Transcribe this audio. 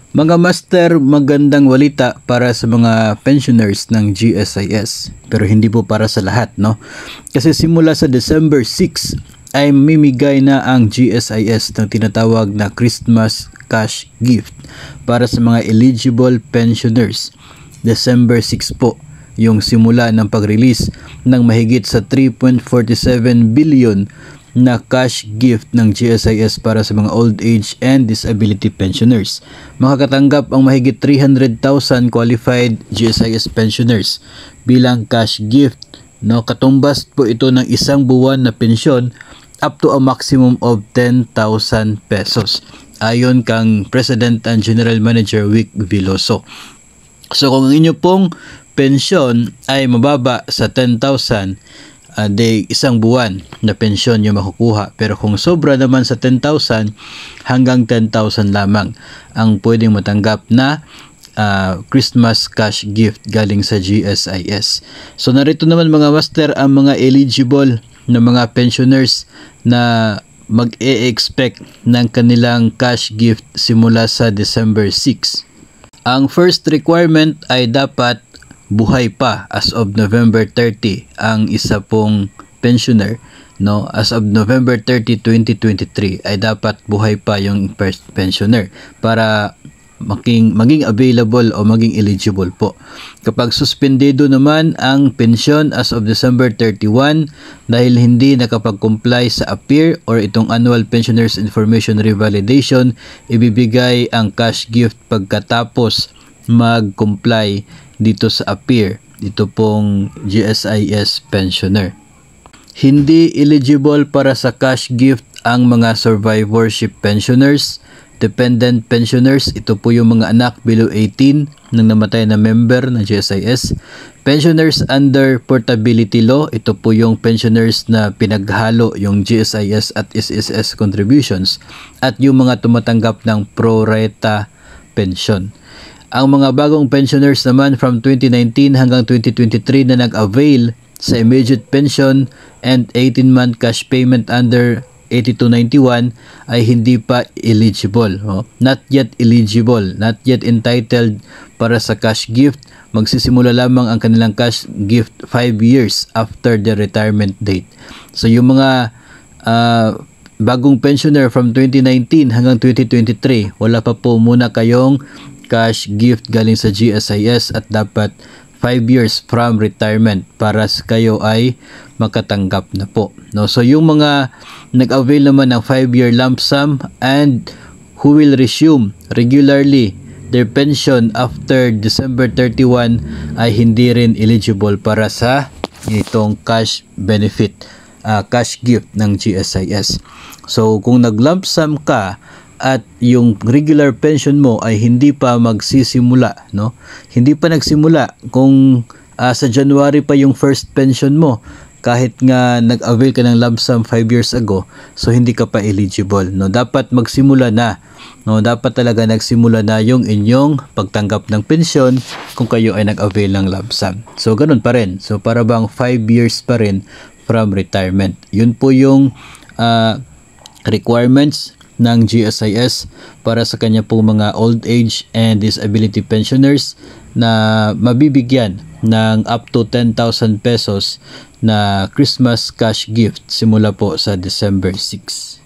Mga master, magandang balita para sa mga pensioners ng GSIS, pero hindi po para sa lahat, no? Kasi simula sa December 6 ay mimigay na ang GSIS ng tinatawag na Christmas cash gift para sa mga eligible pensioners. December 6 po yung simula ng pag-release ng mahigit sa 3.47 billion na cash gift ng GSIS para sa mga old age and disability pensioners. Makakatanggap ang mahigit 300,000 qualified GSIS pensioners bilang cash gift. No, katumbas po ito ng isang buwan na pensyon up to a maximum of 10,000 pesos. Ayon kang President and General Manager Vic Veloso. So kung ang inyo pong pensyon ay mababa sa 10,000, isang buwan na pensyon yung makukuha. Pero kung sobra naman sa 10,000, hanggang 10,000 lamang ang pwedeng matanggap na Christmas cash gift galing sa GSIS. So narito naman mga master ang mga eligible na mga pensioners na mag-e-expect ng kanilang cash gift simula sa December 6. Ang first requirement ay dapat buhay pa as of November 30 ang isa pong pensioner, no? As of November 30, 2023 ay dapat buhay pa yung first pensioner para maging available o maging eligible po. Kapag suspendido naman ang pensyon as of December 31 dahil hindi nakapag-comply sa APIR or itong Annual Pensioners Information Revalidation, ibibigay ang cash gift pagkatapos mag-comply dito sa APIR, dito pong GSIS pensioner. Hindi eligible para sa cash gift ang mga survivorship pensioners, dependent pensioners, ito po yung mga anak below 18 ng namatay na member ng GSIS, pensioners under portability law, ito po yung pensioners na pinaghalo yung GSIS at SSS contributions, at yung mga tumatanggap ng pro rata pension. Ang mga bagong pensioners naman from 2019 hanggang 2023 na nag-avail sa immediate pension and 18-month cash payment under 8291 ay hindi pa eligible. Not yet eligible, not yet entitled para sa cash gift. Magsisimula lamang ang kanilang cash gift 5 years after the retirement date. So yung mga bagong pensioner from 2019 hanggang 2023, wala pa po muna kayong cash gift galing sa GSIS at dapat 5 years from retirement para kayo ay makatanggap na po. No? So yung mga nag-avail naman ng 5-year lump sum and who will resume regularly their pension after December 31 ay hindi rin eligible para sa itong cash benefit, cash gift ng GSIS. So kung nag-lump sum ka at yung regular pension mo ay hindi pa magsisimula, no? Hindi pa nagsimula kung sa January pa yung first pension mo, kahit nga nag-avail ka ng lump sum 5 years ago, so hindi ka pa eligible, no? Dapat magsimula na, no? Dapat talaga nagsimula na yung inyong pagtanggap ng pensyon kung kayo ay nag-avail ng lump sum. So ganun pa rin. So para bang 5 years pa rin from retirement. Yun po yung requirements ng GSIS para sa kanya po mga old age and disability pensioners na mabibigyan ng up to 10,000 pesos na Christmas cash gift simula po sa December 6.